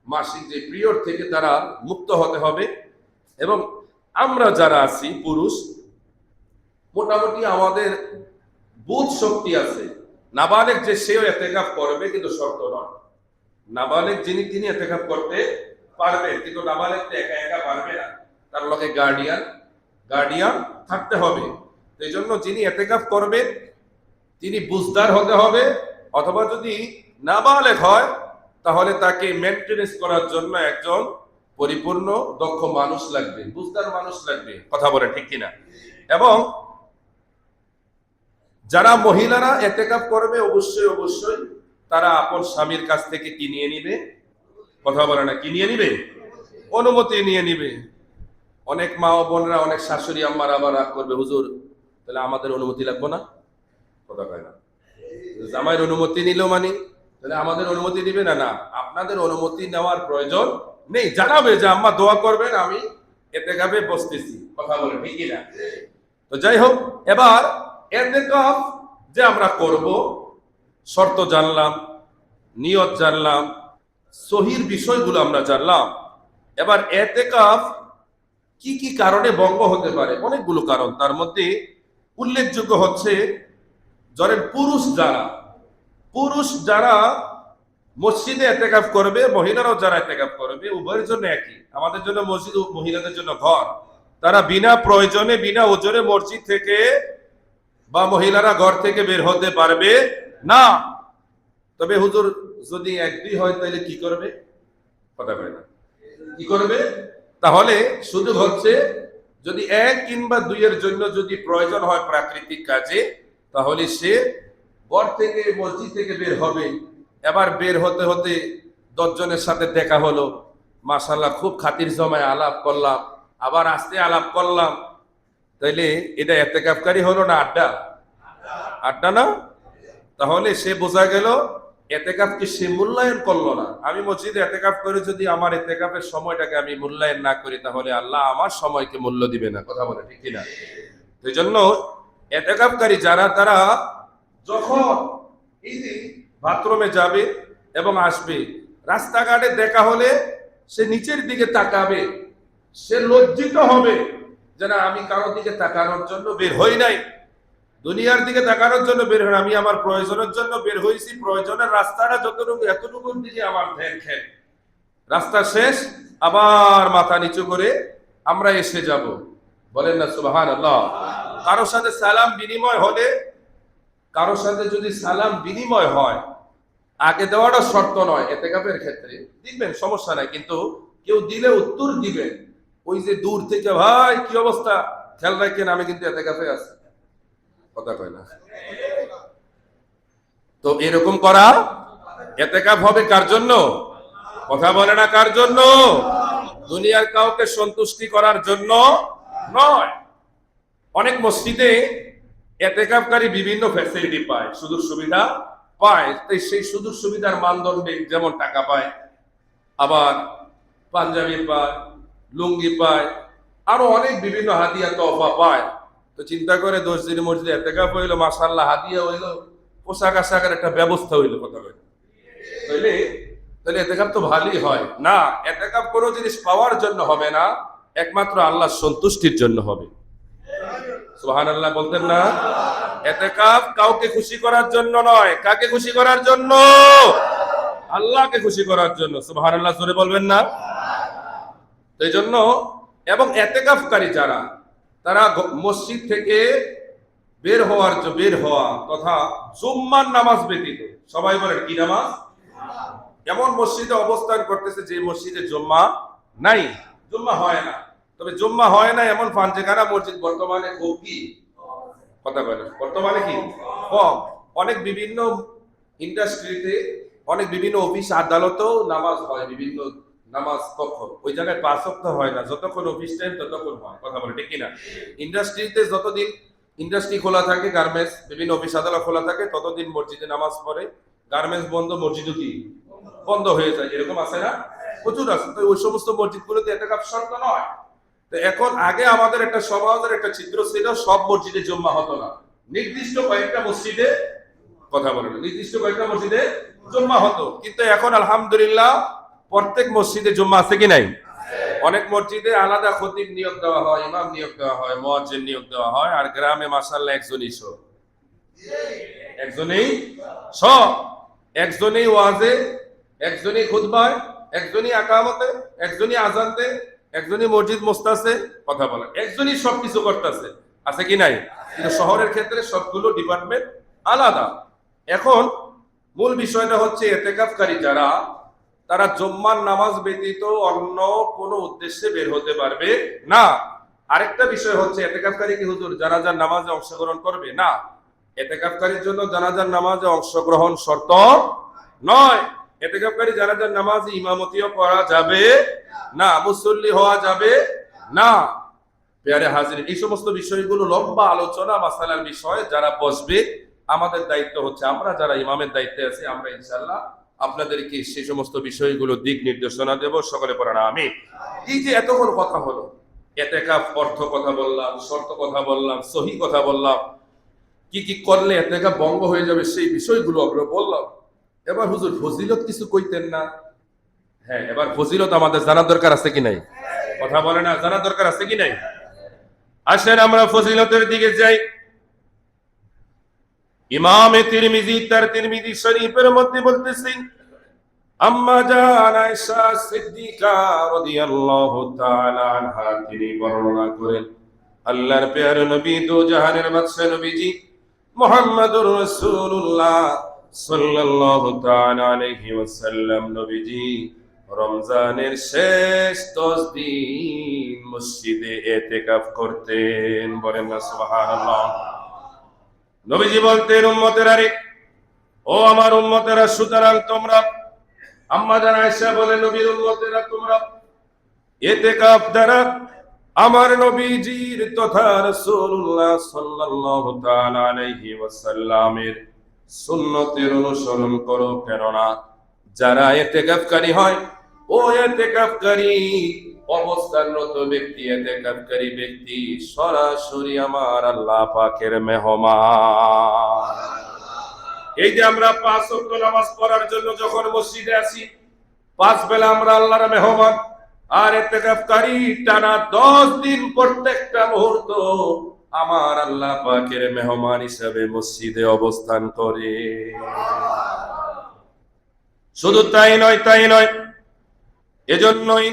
Speaker 1: মাসিক যে পিরিয়ড থেকে তারা মুক্ত হতে হবে। এবং আমরা যারা আছি পুরুষ, মোটামুটি আমাদের বুধ শক্তি আছে, নাবালেগ যে সেও ইতিকাফ করবে, কিন্তু শর্ত নয়। নাবালেগ যিনি তিনি ইতিকাফ করতে পারবে, কিন্তু নাবালেগ তো একা একা পারবে না, তার লগে গার্ডিয়ান থাকতে হবে। এই জন্য যিনি ইতিকাফ করবে তিনি বুঝদার হতে হবে, অথবা যদি নাবালেগ হয় তাহলে তাকে মেইনটেনেন্স করার জন্য একজন পরিপূর্ণ দক্ষ মানুষ লাগবে, বুঝদার মানুষ লাগবে। কথা বলে ঠিক কিনা? এবং যারা মহিলারা ইতিকাফ করবে অবশ্যই তারা আপন স্বামীর কাছ থেকে কি নিয়ে নিবে? কথা বলে না, কি নিয়ে নিবে? অনুমতি নিয়ে নিবে। অনেক মা ও বোনরা, অনেক শাশুড়ি আম্মারা আবার রাগ করবে, হুজুর তাহলে আমাদের অনুমতি লাগবে না? কথা কয় না, জামাইয়ের অনুমতি নিল মানে তাহলে আমাদের অনুমতি দিবে না? না, আপনাদের অনুমতি নেওয়ার প্রয়োজন নেই। জানাবে যে আম্মা দোয়া করবেন, আমি ইতিকাফে বসতেছি। কথা বলে ঠিক কিনা? তো যাই হোক, এবার ইতিকাফ যে আমরা করব, শর্ত জানলাম, নিয়ত জানলাম, সহির বিষয়গুলো আমরা জানলাম। এবার ইতিকাফ কি কি কারণে ভঙ্গ হতে পারে? অনেকগুলো কারণ। তার মধ্যে উল্লেখযোগ্য হচ্ছে, ধরেন পুরুষ যারা মসজিদে ইতিকাফ করবে, মহিলারাও যারা ইতিকাফ করবে, উভয়ের জন্য একই। আমাদের জন্য মসজিদ, মহিলাদের জন্য ঘর। তারা বিনা প্রয়োজনে বিনা ওজরে মসজিদ থেকে বা মহিলারা ঘর থেকে বের হতে পারবে না। তবে হুজুর যদি 1-2 হয় তাহলে কি করবে? কথা বলে না, কি করবে? তাহলে সুযোগ হচ্ছে যদি 1 কিংবা 2 এর জন্য যদি প্রয়োজন হয় প্রাকৃতিক কাজে, তাহলে সে ঘর থেকে মসজিদ থেকে বের হবে। এবার বের হতে হতে 10 জনের সাথে দেখা হলো, মাশাআল্লাহ খুব খাতির জমায় আলাপ করলাম, আবার আস্তে আলাপ করলাম, তাইলে এটা ইতিকাফকারী হলো না আড্ডা না? তাহলে সে বোঝা গেল ইতিকাফকে সে মূল্যায়ন করলো না। আমি মসজিদে ইতিকাফ করে যদি আমার ইতিকাফের সময়টাকে আমি মূল্যায়ন না করি, তাহলে আল্লাহ আমার সময়কে মূল্য দিবে না। কথা বলে ঠিক কিনা? এই জন্য ইতিকাফকারী যারা, তারা যখন এই যে বাথরুমে যাবে এবং আসবে, রাস্তাঘাটে দেখা হলে সে নিচের দিকে তাকাবে, সে লজ্জিত হবে যে না, আমি কারোর দিকে তাকানোর জন্য বের হই নাই, দুনিয়ার দিকে তাকানোর জন্য বের হই, আমি আমার প্রয়োজনের জন্য বের হয়েছি। প্রয়োজনের রাস্তাটা যতটুকু, এতটুকুর দিকে আমার ধ্যান খেল, রাস্তা শেষ আবার মাথা নিচু করে আমরা এসে যাব, বলেন না সুবহানাল্লাহ। কারোর সাথে সালাম বিনিময় হলে, কারোর সাথে যদি সালাম বিনিময় হয়, আগে দেওয়াটা শর্ত নয়। ইতিকাফের ক্ষেত্রে দিবেন, সমস্যা নাই, কিন্তু কেউ দিলে উত্তর দিবেন। ওই যে দূর থেকে ভাই কি অবস্থা খেয়াল রাখেন আমি কিন্তু এতেকাফে আছি, কথা কয় না। তো এরকম করা এতেকাফ হবে কার জন্য? কথা বলে না কার জন্য? দুনিয়ার কাউকে সন্তুষ্টি করার জন্য নয়। অনেক মসজিদে এতেকাফকারী বিভিন্ন ফ্যাসিলিটি পায়, সুযোগ সুবিধা পায়, তাই সেই সুযোগ সুবিধার মানদণ্ডে যেমন টাকা পায়, আবার পাঞ্জাবি পায়, লুঙ্গি পায়, আরো অনেক বিভিন্ন হাদিয়া তহফা পায়। তো চিন্তা করে 10 দিন মসজিদে এতেকাফ হইলো, মাশাআল্লাহ হাদিয়া হইলো, পোশাক আশাকের একটা ব্যবস্থা হইলো, কথা বলে তাইলে তাহলে এতেকাফ তো ভালোই হয় না। এতেকাফ কোনো জিনিস পাওয়ার জন্য হবে না, একমাত্র আল্লাহর সন্তুষ্টির জন্য হবে। সুবহানাল্লাহ বলতেন না? এতেকাফ কাউকে খুশি করার জন্য নয়, কাকে খুশি করার জন্য? আল্লাহকে খুশি করার জন্য। সুবহানাল্লাহ জোরে বলবেন না? এই জন্য এবং এতেকাফকারী যারা, তারা মসজিদ থেকে বের হওয়া তথা জুম্মার নামাজ ব্যতীত, সবাই বলেন কি নামাজ? এমন মসজিদে অবস্থান করতেছে যে মসজিদে জুম্মা নাই, জুম্মা হয় না। তবে জুম্মা হয় না এমন পাঞ্জেখানা মসজিদ বর্তমানে খুব কি, কথা বলেন, বর্তমানে কি কম। অনেক বিভিন্ন ইন্ডাস্ট্রিতে, অনেক বিভিন্ন অফিস আদালতেও নামাজ হয়, বিভিন্ন নামাজ কখন ওই জায়গায় 5 ওয়াক্ত হয় না, যতক্ষণ অফিস টাইম ততক্ষণ হয়, কথা বলে ঠিক কিনা? ইন্ডাস্ট্রিতে যতদিন ইন্ডাস্ট্রি খোলা থাকে, গার্মেন্টস বিভিন্ন অফিস আদালত খোলা থাকে, ততদিন মসজিদে নামাজ পড়ে। গার্মেন্টস বন্ধ, মসজিদও কি বন্ধ হয়ে যায়, এরকম আছে না? প্রচুর আছে। তো ওই সমস্ত মসজিদগুলোতে এতেকাফ শর্ত নয়। তো এখন আগে আমাদের একটা সমাজের একটা চিত্র ছিল, সব মসজিদে জুম্মা হতো না, নির্দিষ্ট কয়েকটা মসজিদে, কথা বলে না, নির্দিষ্ট কয়েকটা মসজিদে জুম্মা হতো। কিন্তু এখন আলহামদুলিল্লাহ প্রত্যেক মসজিদে জুম্মা আছে কি নাই? অনেক মসজিদে আলাদা খতিব নিয়োগ দেওয়া হয়, ইমাম নিয়োগ দেওয়া হয়, মুয়াজ্জিন নিয়োগ দেওয়া হয়। আর গ্রামে মাশাআল্লাহ একজনই সব, একজনই সব, একজনই ওয়াজে, একজনই খুতবায়, একজনই আকামতে, একজনই আযানতে, একজনই মসজিদ মুস্তাছে, কথা বলে, একজনই সবকিছু করতেছে, আছে কি নাই? কিন্তু শহরের ক্ষেত্রে সবগুলো ডিপার্টমেন্ট আলাদা। এখন মূল বিষয়টা হচ্ছে এতেকাফকারী যারা, তারা জুম্মার নামাজ ব্যতীত অন্য কোনো উদ্দেশ্যে বের হতে পারবে না। আরেকটা বিষয় হচ্ছে এতেকাফকারী কি হুজুর জানাজার নামাজে অংশগ্রহণ করবে না? এতেকাফকারীর জন্য জানাজার নামাজে অংশগ্রহণ শর্ত নয়। এতেকাফকারী জানাজার নামাজে ইমামতিও করা যাবে না, মুসল্লি হওয়া যাবে না। পেয়ারে হাজির, এই সমস্ত বিষয়গুলো লম্বা আলোচনা মাসালার বিষয়, যারা বসবে আমাদের দায়িত্ব হচ্ছে, আমরা যারা ইমামের দায়িত্বে আছি, আমরা ইনশাআল্লাহ আপনাদেরকে সেই সমস্ত বিষয়গুলো দিক নির্দেশনা দেব। সকলে পড়া আমিন। এই যে এতক্ষণ কথা হলো, এতেকাফ অর্থ কথা বললাম, শর্ত কথা বললাম, সহি কথা বললাম, কি কি করলে এতেকাফ ভঙ্গ হয়ে যাবে সেই বিষয়গুলো আমরা বললাম। এবার হুজুর ফজিলত কিছু কইতেন না? হ্যাঁ, এবার ফজিলত আমাদের জানার দরকার আছে কি নাই? কথা বলে না, জানার দরকার আছে কি নাই? আসেন আমরা ফজিলতের দিকে যাই। ইমামে তিরমিজি তার তিরমিজি শরীফের মধ্যে বলতেছেন, আম্মা জান আয়েশা সিদ্দিকা রাদিয়াল্লাহু তাআলা আনহা তিনি বর্ণনা করেন, আল্লাহর প্যারা নবী, দো জাহানের বাদশা নবীজি মুহাম্মদুর রাসূলুল্লাহ সাল্লাল্লাহু তাআলা আলাইহি ওয়াসাল্লাম নবীজি রমজানের শেষ 10 দিন মসজিদে ইতিকাফ করতেন। বলেন না সুবহানাল্লাহ। নবীজি বলতেন, উম্মতেরা রে, ও আমার উম্মতেরা, সুতরাং তোমরা, আম্মা জান আয়েশা বলে, নবীর উম্মতেরা তোমরা ইতিকাফ দ্বারা আমার নবীজির তথা রাসূলুল্লাহ সাল্লাল্লাহু তাআলা আলাইহি ওয়াসাল্লামের সুন্নতের অনুসরণ করো। কেননা যারা ইতিকাফকারী হয়, ও ইতিকাফকারী অবস্থানরত ব্যক্তি, ইতিকাফকারী ব্যক্তি সরাসরি আমার আল্লাহ পাকের মেহমান। এই যে আমরা 5 ওয়াক্ত নামাজ পড়ার জন্য যখন মসজিদে আসি, 5 বেলা আমরা আল্লাহর মেহমান। আর ইতিকাফকারী টানা 10 দিন প্রত্যেকটা মুহূর্ত আমার আল্লাহ পাকের মেহমান হিসেবে মসজিদে অবস্থান করে। শুধু তাই নয়, এজন্যই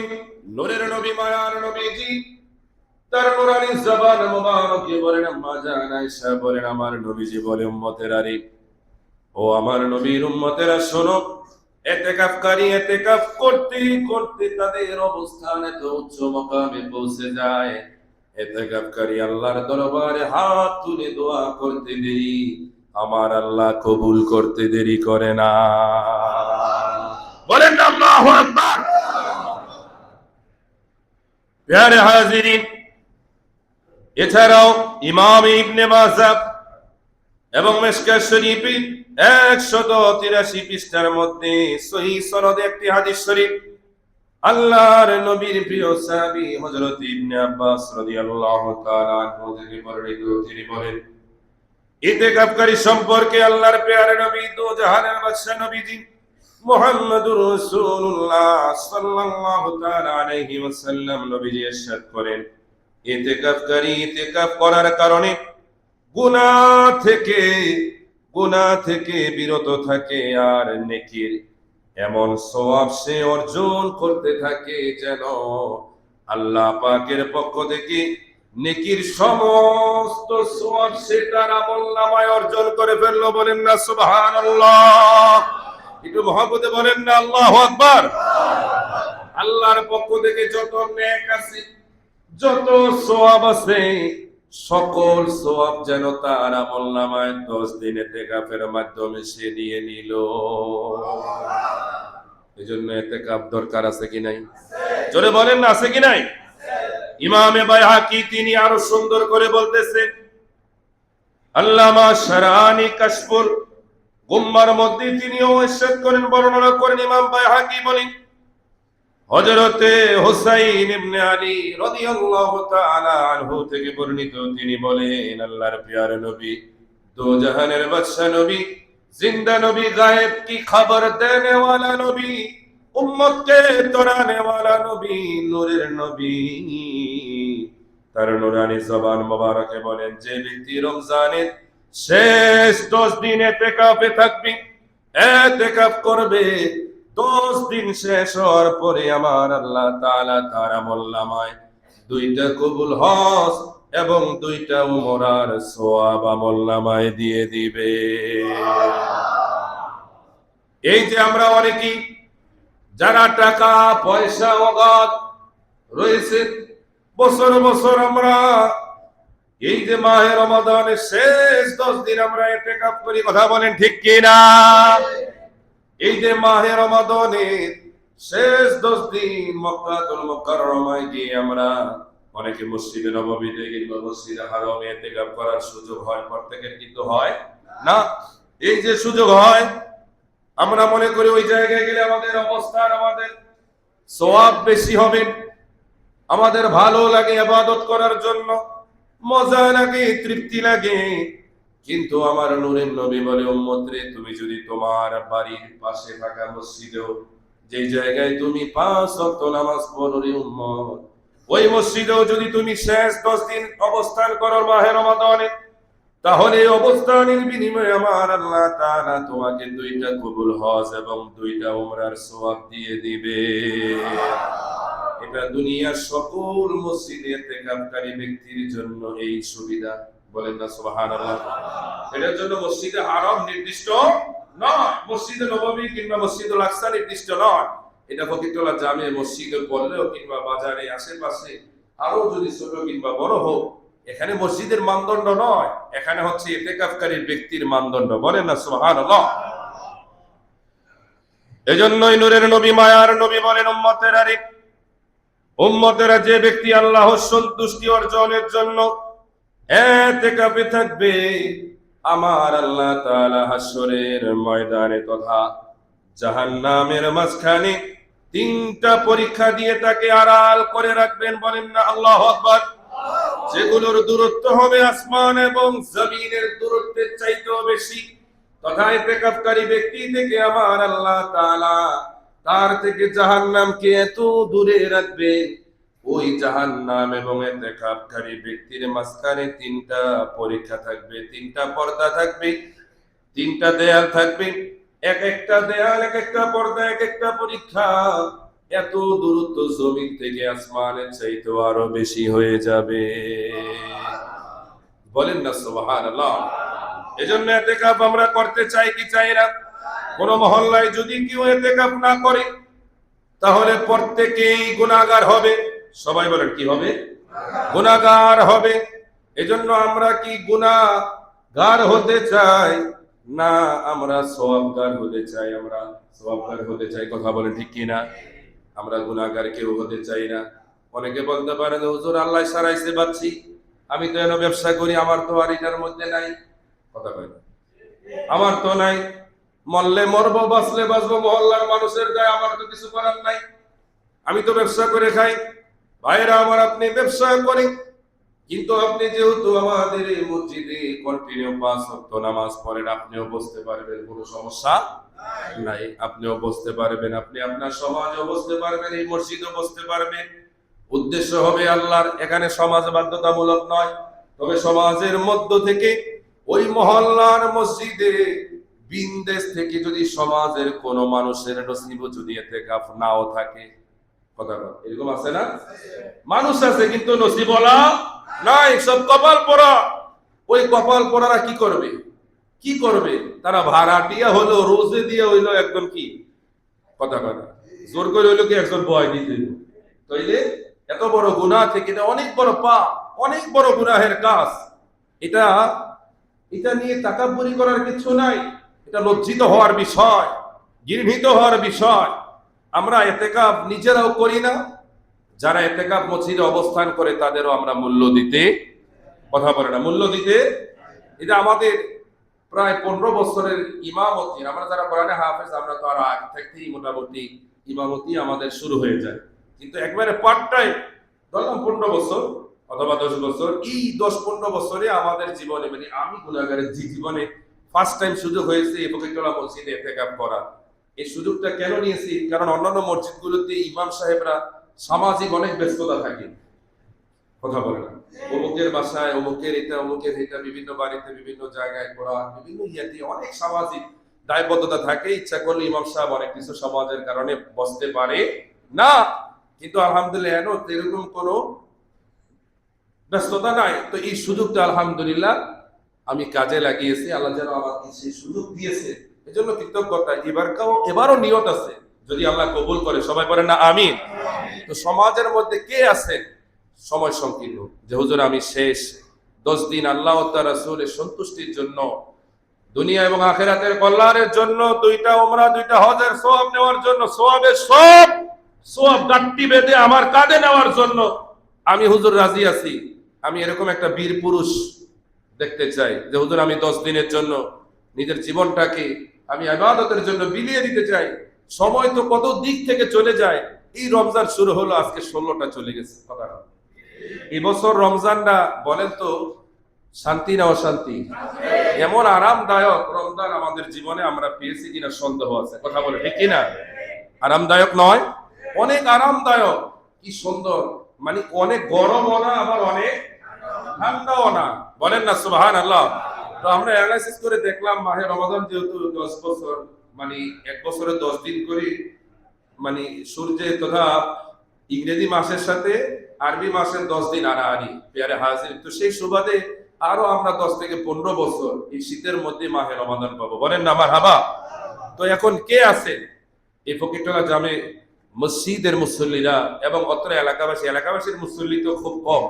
Speaker 1: নূরের নবী, মায়ার নবীজি তার নুরানি জবান মুবারকে বলেন, আম্মা জান আয়েশা বলেন, আমার নবীজি বলে, উম্মতেরা রে, ও আমার নবীর উম্মতেরা শোনো, ইতিকাফকারী ইতিকাফ করতে করতে তাদের অবস্থান এত উচ্চ মাকামে পৌঁছে যায়, ইতিকাফকারী আল্লাহর দরবারে হাত তুলে দোয়া করতে দেরি আমার আল্লাহ কবুল করতে দেরি করে না। বলেন না আল্লাহু আকবার। প্যারে হাজিরিন, এছাড়াও ইমাম ইবনে মাজাহ এবং মিশকাত শরীফে 183 পৃষ্ঠার মধ্যে সহিহ সনদে একটি হাদিস শরীফ আল্লাহর নবীর প্রিয় সাহাবী হযরত ইবনে আব্বাস রাদিয়াল্লাহু তাআলা আনহু থেকে বর্ণিত, তিনি বলেন, ইতিকাফকারী সম্পর্কে আল্লাহর প্যারে নবী দু জাহানের বাদশা নবীজি মুহাম্মদুর রাসূলুল্লাহ সাল্লাল্লাহু তাআলা আলাইহি ওয়াসাল্লাম নবীজি ইরশাদ করেন, ইতিকাফকারী ইতিকাফ করার কারণে গুনাহ থেকে বিরত থাকে আর নেকির এমন সওয়াব সে অর্জন করতে থাকে যেন আল্লাহ পাকের পক্ষ থেকে নেকির সমস্ত সওয়াব সে তার আমলনামায় অর্জন করে ফেললো। বলেন না সুবহানাল্লাহ। একটু মহব্বতে বলেন না আল্লাহু আকবার। আল্লাহর পক্ষ থেকে যত নেক আছে, যত সওয়াব আছে, সকল সওয়াব যেন তার আমলনামায় 10 দিনে ইতিকাফের মাধ্যমে সে নিয়ে নিল। এজন্য ইতিকাফ দরকার আছে কি নাই? জোরে বলেন না, আছে কি নাই? ইমামে বাইহাকি তিনি আরো সুন্দর করে বলতেছেন, আল্লামা শারানি কাশফুল গুম্মার মধ্যে তিনিও ইরশাদ করেন, বর্ণনা করেন, ইমাম বাইহাকি বলেন, হযরতে হুসাইন ইবনে আলী রাদিয়াল্লাহু তাআলা আনহু থেকে বর্ণিত, তিনি বলেন, আল্লাহর প্যারে নবী দো জাহানের বাদশা নবী, জিন্দা নবী, গায়েব কি খবর দেনে ওয়ালা নবী, উম্মত কে তরানে ওয়ালা নবী, নূরের নবী। তার নূরানি জবান মোবারকে বলেন, যে ব্যক্তি রমজানের শেষ 10 দিন ইতিকাফে থাকবে, ইতিকাফ করবে, 10 দিন শেষ হওয়ার পরে আমার আল্লাহ তাআলা তার আমলনামায় 2টা কবুল হজ এবং 2টা উমরার সওয়াব আমলনামায় দিয়ে দিবে। এই যে আমরা অনেকেই যারা টাকা পয়সা অগাধ রয়েছে, বছর বছর আমরা এই যে মাহে রমাদানের শেষ 10 দিন আমরা ইতিকাফ করি, কথা বলেন ঠিক কি না? এই যে মাহে রমাদানের শেষ 10 দিন মক্কাতুল মুকাররমায় গিয়ে আমরা অনেকে মসজিদে নববীতে কিংবা মসজিদে হারামে ইতিকাফ করার সুযোগ হয়, প্রত্যেকের কিন্তু হয় না। এই যে সুযোগ হয়, আমরা মনে করি ওই জায়গায় গেলে আমাদের অবস্থান, আমাদের সওয়াব বেশি হবে, আমাদের ভালো লাগে ইবাদত করার জন্য, মজা লাগে, তৃপ্তি লাগে। কিন্তু আমার নূরের নবী বলে, উম্মত রে, তুমি যদি তোমার বাড়ির পাশে থাকা মসজিদেও, যে জায়গায় তুমি 5 ওয়াক্ত নামাজ পড়ো রে উম্মত, ওই মসজিদেও যদি তুমি শেষ 10 দিন অবস্থান করো মাহে রমাদানে, তাহলে অবস্থানের বিনিময়ে আমার আল্লাহ তাআলা তোমাকে 2টা কবুল হজ এবং 2টা উমরার সওয়াব দিয়ে দিবে। এটা দুনিয়ার সকল মসজিদে ইতিকাফকারী ব্যক্তির জন্য এই সুবিধা। বলেন না সুবহানাল্লাহ। এটার জন্য মসজিদে হারাম নির্দিষ্ট নয়, মসজিদে নববী কিংবা মসজিদুল আকসা নির্দিষ্ট নয়। এটা ফকিরটোলা জামে মসজিদে পড়লেও কিংবা বাজারে আশেপাশে আরো যদি ছোট কিংবা বড় হোক, এখানে মসজিদের মানদণ্ড নয়, এখানে হচ্ছে ইতিকাফকারী ব্যক্তির মানদণ্ড। বলেন না সুবহানাল্লাহ। এজন্যই নূরের নবী, মায়ার নবী বলেন, উম্মতেরা, যে ব্যক্তি আল্লাহর সন্তুষ্টি অর্জনের জন্য ইতিকাফে থাকবে, আমার আল্লাহ তাআলা হাসরের ময়দানে তথা জাহান্নামের মাঝখানে 3টা পরীক্ষা দিয়ে তাকে আড়াল করে রাখবেন। বলেন না আল্লাহু আকবার। যেগুলোর দূরত্ব হবে আসমান এবং জমিনের দূরত্বের চাইতেও বেশি, তথা ইতিকাফকারী ব্যক্তি থেকে আমার আল্লাহ তাআলা তার থেকে জাহান্নামকে এত দূরে রাখবেন, ওই জাহান্নাম এবং ইতিকাফকারী ব্যক্তির মাঝখানে 3টা পরীক্ষা থাকবে, 3টা পর্দা থাকবে, 3টা দেয়াল থাকবে, এক একটা দেয়াল, এক একটা পর্দা, এক একটা পরীক্ষা। এত দূরত্ব জমিন থেকে আসমানের চাইতে আরো বেশি হয়ে যাবে। বলেন না সুবহানাল্লাহ। এজন্য ইতিকাফ আমরা করতে চাই কি চাই না? কোন মহল্লায় যদি কেউ ইতিকাফ না করে তাহলে প্রত্যেকেই গুনাহগার হবে। সবাই বলেন কি হবে? গুনাহগার হবে। এজন্য আমরা কি গুনাহগার হতে চাই না আমরা সওয়াবগার হতে চাই? আমরা সওয়াবগার হতে চাই, কথা বলেন ঠিক কি না? আমরা গুনাহগার কেউ হতে চাই না। অনেকে বলতে পারে যে হুজুর আল্লাহ সারাইছে বাচ্চি, আমি তো এনে ব্যবসা করি, আমার তো আর এটার মধ্যে নাই। কথা কয় না, আমার তো নাই, মরলে মরবো বাঁচলে বাঁচবো, মহল্লার মানুষের গায়ে আমার তো কিছু করার নাই, আমি তো ব্যবসা করে খাই। ভাইরা আমার, আপনি ব্যবসা করেন, কিন্তু আপনি যেহেতু আমাদের এই মসজিদে কন্টিনিউ 5 ওয়াক্ত নামাজ পড়েন, আপনিও বসতে পারবেন, কোনো সমস্যা নাই। আপনিও বসতে পারবেন, আপনি আপনার সমাজও বসতে পারবেন, এই মসজিদও বসতে পারবেন। উদ্দেশ্য হবে আল্লাহর। এখানে সমাজ বাধ্যতামূলক নয়, তবে সমাজের মধ্য থেকে ওই মহল্লার মসজিদে বিন্দেশ থেকে যদি সমাজের কোন মানুষের নসিব যদি ইতিকাফ নাও থাকে, কথা বল, এরকম আছে না? মানুষ আছে কিন্তু নসিবওয়ালা নাই, সব কপাল পোড়া। ওই কপাল পোড়ারা কি করবে? কি করবে? তারা ভাড়াটিয়া হলো, রোজে দিয়ে হইলো একদম কি, কথা কথা জোর করে হইলো কি একজন বয় দিতে, তাইলে এত বড় গুনাহ থেকে, এটা অনেক বড় পাপ, অনেক বড় গুনাহের কাজ। এটা এটা নিয়ে তাকাব্বুরি করার কিছু নাই। এটা লজ্জিত হওয়ার বিষয়, ঘৃণিত হওয়ার বিষয়। আমরা ইতিকাফ নিজেরাও করি না, যারা ইতিকাফ মসজিদে অবস্থান করে তাদেরও আমরা মূল্য দিতে, কথা বলে না, মূল্য দিতে। এটা আমাদের প্রায় 15 বছরের ইমামতি, আমরা যারা কোরআনে হাফেজ, আমরা তো আর আগে থেকেই মোটামুটি ইমামতি আমাদের শুরু হয়ে যায়, কিন্তু একবারে পার্ট টাইম ধরলাম 15 বছর অথবা 10 বছর। এই 10-15 বছরে আমাদের জীবনে, মানে আমি গুনাহগারের জীবনে ফার্স্ট টাইম সুযোগ হয়েছে এই ফকিরটোলা মসজিদে ইতিকাফ করার। এই সুযোগটা কেন নিয়েছি? কারণ অন্যান্য মসজিদগুলোতে ইমাম সাহেবরা সামাজিক অনেক ব্যস্ততা থাকে, কথা বলে না, অমুকের বাসায় অমুকের এটা, অমুকের এটা, বিভিন্ন বাড়িতে বিভিন্ন জায়গায় করা, বিভিন্ন ইয়াতে অনেক সামাজিক দায়বদ্ধতা থাকে। ইচ্ছা করলে ইমাম সাহেব অনেক কিছু সমাজের কারণে বসতে পারে না, কিন্তু আলহামদুলিল্লাহ এরকম কোনো ব্যস্ততা নাই। তো এই সুযোগটা আলহামদুলিল্লাহ আমি কাজে লাগিয়েছি, আল্লাহ যেন আমাকে সেই সুযোগ দিয়েছে, এজন্য কৃতজ্ঞতা। এবারও নিয়ত আছে, যদি আল্লাহ কবুল করে, সবাই বলেন না আমিন। তো সমাজের মধ্যে কে আছে সময় সংকীর্ণ, যে হুজুর আমি শেষ 10 দিন আল্লাহ ও তার রাসূলের সন্তুষ্টির জন্য, দুনিয়া এবং আখিরাতের কল্যাণের জন্য, 2টা উমরা 2টা হজের সওয়াব নেওয়ার জন্য, সওয়াবের সব সওয়াব গাট্টি বেঁধে আমার কাঁধে নেওয়ার জন্য আমি হুজুর রাজি আছি। আমি এরকম একটা বীর পুরুষ দেখতে চাই, যে হুজুর আমি 10 দিনের জন্য নিজের জীবনটাকে আমি ইবাদতের জন্য বিলিয়ে দিতে চাই। সময় তো কত দিক থেকে চলে যায়। এই রমজান শুরু হলো, আজকে 16টা চলে গেছে। কথাটা, এবছর রমজানটা বলেন তো শান্তি না অশান্তি? এমন আরামদায়ক রমজান আমাদের জীবনে আমরা পেয়েছি কিনা সন্দেহ আছে, কথা বলে ঠিক কিনা? আরামদায়ক নয়, অনেক আরামদায়ক। কি সুন্দর, মানে অনেক গরমও না, আবার অনেক ঠান্ডাও না, বলেন না সুবহানাল্লাহ। তো আমরা অ্যানালাইসিস করে দেখলাম, মাহে রমাদান যেহেতু 10 বছর, মানে 1 বছরে 10 দিন করে, মানে সূর্যের তথা ইংরেজি মাসের সাথে আরবি মাসের 10 দিন আড়াআড়ি পেয়ারে হাজির। তো সেই সুবাদে আরো আমরা 10 থেকে 15 বছর এই শীতের মধ্যে মাহে রমাদান পাবো, বলেন না মারহাবা। তো এখন কে আছে এই ফকিরটোলা জামে মসজিদের মুসল্লিরা এবং অত্র এলাকাবাসীর মুসল্লি তো খুব কম,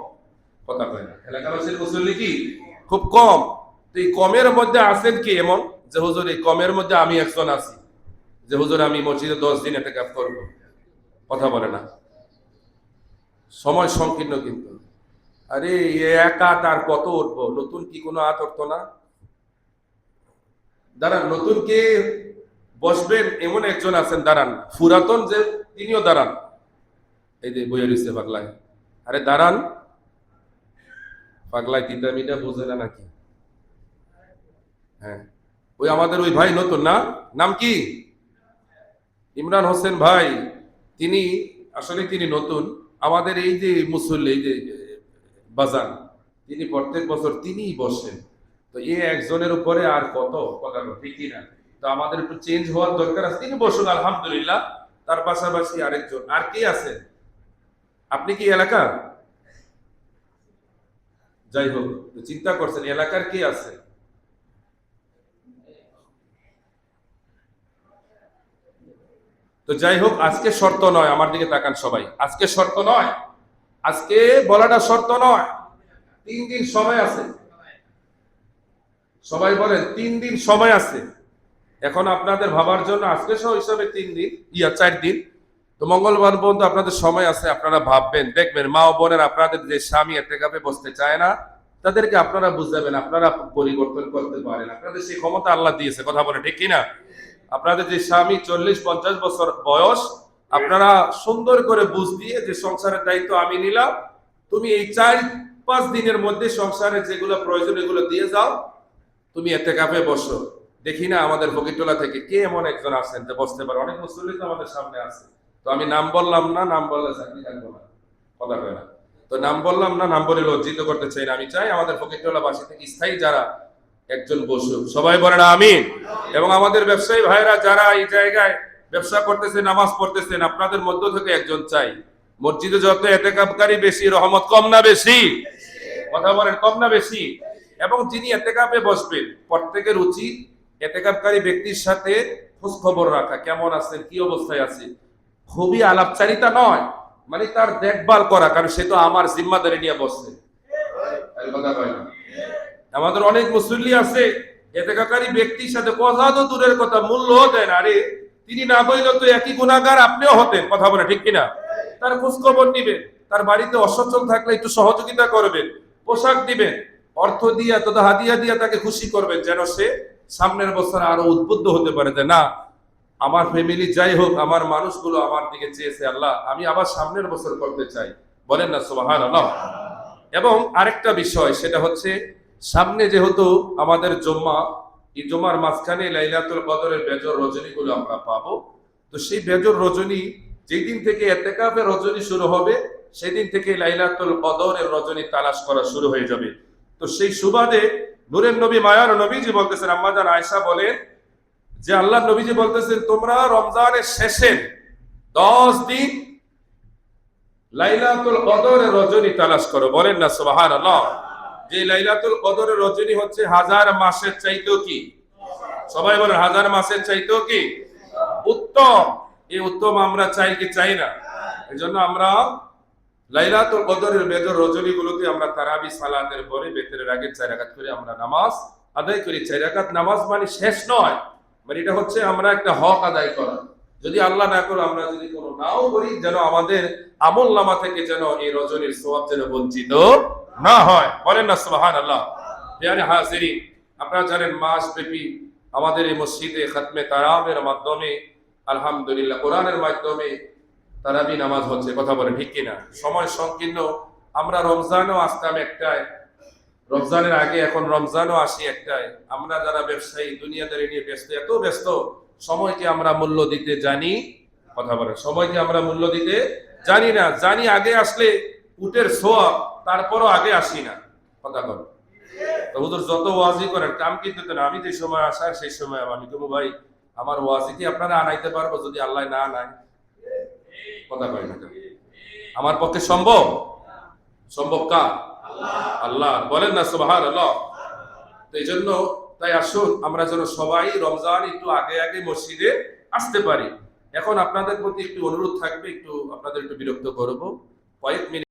Speaker 1: কথা কয় না, এলাকাবাসীর মুসল্লি কি খুব কম। তো এই কমের মধ্যে আছেন কি এমন, যে হুজুর এই কমের মধ্যে আমি একজন আছি, যে হুজুর আমি মসজিদে 10 দিন ইতিকাফ করব, কথা বলে না। সময় সংকীর্ণ কিন্তু, আরে এক হাত আর কত উঠবো, নতুন কি কোনো হাত উঠতো না? দাঁড়ান, নতুন কে বসবেন এমন একজন আছেন, দাঁড়ান, পুরাতন যে তিনিও দাঁড়ান, এই যে বইয়ের হইছে পাগলায়, আরে দাঁড়ান, পাগলায় তিতা মিটা বোঝে না নাকি? হ্যাঁ, ওই আমাদের ওই ভাই নতুন না, নাম কি? ইমরান হোসেন ভাই। তিনি আসলে তিনি নতুন আমাদের এই যে মুসল্লি, এই যে বাজান, তিনি প্রত্যেক বছর তিনিই বসেন। তো এই একজনের উপরে আর কত, কথা ঠিকই না? তো আমাদের একটু চেঞ্জ হওয়ার দরকার আছে, তিনি বসুন আলহামদুলিল্লাহ। তার পাশাপাশি আরেকজন আর কে আছে? আপনি কি এলাকা, যাই হোক চিন্তা করছেন এলাকার কে আছে? তো যাই হোক, আজকে শর্ত নয়, আমার দিকে তাকান সবাই, আজকে শর্ত নয়, আজকে বলাটা শর্ত নয়। 3 দিন সময় আছে, সবাই বলেন 3 দিন সময় আছে। এখন আপনাদের ভাবার জন্য আজকে সহ হিসাবে 3 দিন, 4 দিন, তো মঙ্গলবার পর্যন্ত আপনাদের সময় আছে। আপনারা ভাববেন, দেখবেন মা ও বোনের আপনাদের যে স্বামী এতেকাফে বসতে চায় না, তাদেরকে আপনারা বুঝাবেন, আপনারা পরিবর্তন করতে পারেন, আপনাদের সেই ক্ষমতা আল্লাহ দিয়েছে। কথা বলে ঠিক কিনা? আপনাদের যে স্বামী 40-50 বছর বয়স, আপনারা সুন্দর করে বুঝ দিয়ে যে সংসারের দায়িত্ব আমি নিলাম, তুমি এই 4-5 দিনের মধ্যে সংসারে যেগুলো প্রয়োজন এগুলো দিয়ে যাও, তুমি এতেকাফে বসো। দেখি না আমাদের ফকিরটোলা থেকে কে এমন একজন আছেন যে বসতে পারে? অনেক মুসল্লি তো আমাদের সামনে আছে, তো আমি নাম বললাম না, নাম বললে চাকরি থাকবো না, কথা কয় না, তো নাম বললাম না, নাম বলে লজ্জিত করতে চাই না। আমি চাই আমাদের ফকিরটোলা বাসী থেকে স্থায়ী যারা একজন বসুক, সবাই বলেন আমিন। এবং আমাদের ব্যবসায়ী ভাইরা যারা এই জায়গায় ব্যবসা করতেছেন, নামাজ পড়তেছেন, আপনাদের মধ্য থেকে একজন চাই। মসজিদে যত এতেকাফকারী বেশি, রহমত কম না বেশি? কথা বলেন, কম না বেশি? এবং যিনি এতেকাফে বসবেন, প্রত্যেকের উচিত এতেকাফকারী ব্যক্তির সাথে খোঁজ খবর রাখা, কেমন আছেন, কি অবস্থায় আছে। খুবই আলাপচারিতা নয়, মানে তার দেখভাল করা, কারণ সে তো আমার জিম্মাদারি নিয়ে বসছে। কথা কয় না? আমাদের অনেক মুসল্লি আছে এতেকাফকারী ব্যক্তির সাথে কথা তো দূরের কথা, মূল্য দেন। আরে তিনি না বললে তো একই গুনাহগার আপনিও হতেন। কথা বলে ঠিক কিনা? তার খোঁজ খবর নিবেন, তার বাড়িতে অসচ্ছল থাকলে একটু সহযোগিতা করবেন, পোশাক দিবেন, অর্থ দিয়া তথা হাদিয়া দিয়া তাকে খুশি করবেন, যেন সে সামনের বছর আরো উদ্বুদ্ধ হতে পারে যে না, আমার ফ্যামিলি যাই হোক, আমার মানুষগুলো আমার দিকে চেয়েছে, আল্লাহ আমি আবার সামনের বছর করতে চাই। বলেন না সুবহানাল্লাহ। এবং আরেকটা বিষয়, সেটা হচ্ছে সামনে যেহেতু আমাদের জুম্মা, এই জুম্মার মাঝখানে লাইলাতুল কদরের বেজর রজনীগুলো আমরা পাবো। তো সেই বেজর রজনী যেদিন থেকে এতেকাফের রজনী শুরু হবে, সেদিন থেকে লাইলাতুল কদরের রজনী তালাশ করা শুরু হয়ে যাবে। তো সেই সুবাদে নূরের নবী, মায়ার নবীজি বলতেছেন, আম্মা জান আয়েশা বলেন যে আল্লাহ নবীজি বলতেছেন, তোমরা রমজানের শেষের 10 দিন লাইলাতুল কদরের রজনী তালাশ করো। বলেন না সুবহানাল্লাহ। যে লাইলাতুল কদরের রজনী হচ্ছে 1000 মাসের চাইতেও কি, সবাই বলেন 1000 মাসের চাইতেও কি উত্তম। এই উত্তম আমরা চাই কি চাই না? এজন্য আমরা লাইলাতুল কদরের বেজর রজনীগুলোতে আমরা তারাবি সালাতের পরে বেতরের আগে 4 রাকাত করে আমরা নামাজ আদায় করি। 4 রাকাত নামাজ মানে শেষ নয়, মানে এটা হচ্ছে আমরা একটা হক আদায় করা। যদি আল্লাহ না করে, আমরা যদি কোনো নাও করি, যেন আমাদের আমল নামা থেকে যেন এই রজনীর সওয়াব যেন বঞ্চিত না হয়। বলেন না সুবহানাল্লাহ। প্রিয় হাজিরিন, আপনারা জানেন মাস ব্যাপী আমাদের এই মসজিদে খাতমে তারাবির মাধ্যমে, আলহামদুলিল্লাহ, কোরআনের মাধ্যমে তারাবি নামাজ হচ্ছে। কথা বলেন ঠিক কিনা? সময় সংকীর্ণ, আমরা রমজানও আসতাম একটাই, রমজানের আগে, এখন রমজানও আসি একটাই। আমরা যারা ব্যবসায়ী, দুনিয়াদারি নিয়ে ব্যস্ত, এত ব্যস্ত, সময়কে আমরা মূল্য দিতে জানি? কথা বলেন, সময়কে আমরা মূল্য দিতে জানি না। জানি আগে আসলে উটের সোয়াব, তারপরও আগে আসি না। কথা বলেন। তো হুজুর যত ওয়াজি করেন কাম কিন্তু না, আমি যে সময় আসার সেই সময় আমি তো ভাই, আমার ওয়াজি কি আপনারা আনাইতে পারবো যদি আল্লাহ না আনায়? কথা কয় না? আমার পক্ষে সম্ভব? সম্ভব কার? আল্লাহ। বলেন না সুবহানাল্লাহ। তো এই জন্য তাই আসুন আমরা যেন সবাই রমজান একটু আগে আগে মসজিদে আসতে পারি। এখন আপনাদের প্রতি একটু অনুরোধ থাকবে, একটু আপনাদের একটু বিরক্ত করবো, কয়েক মিনিট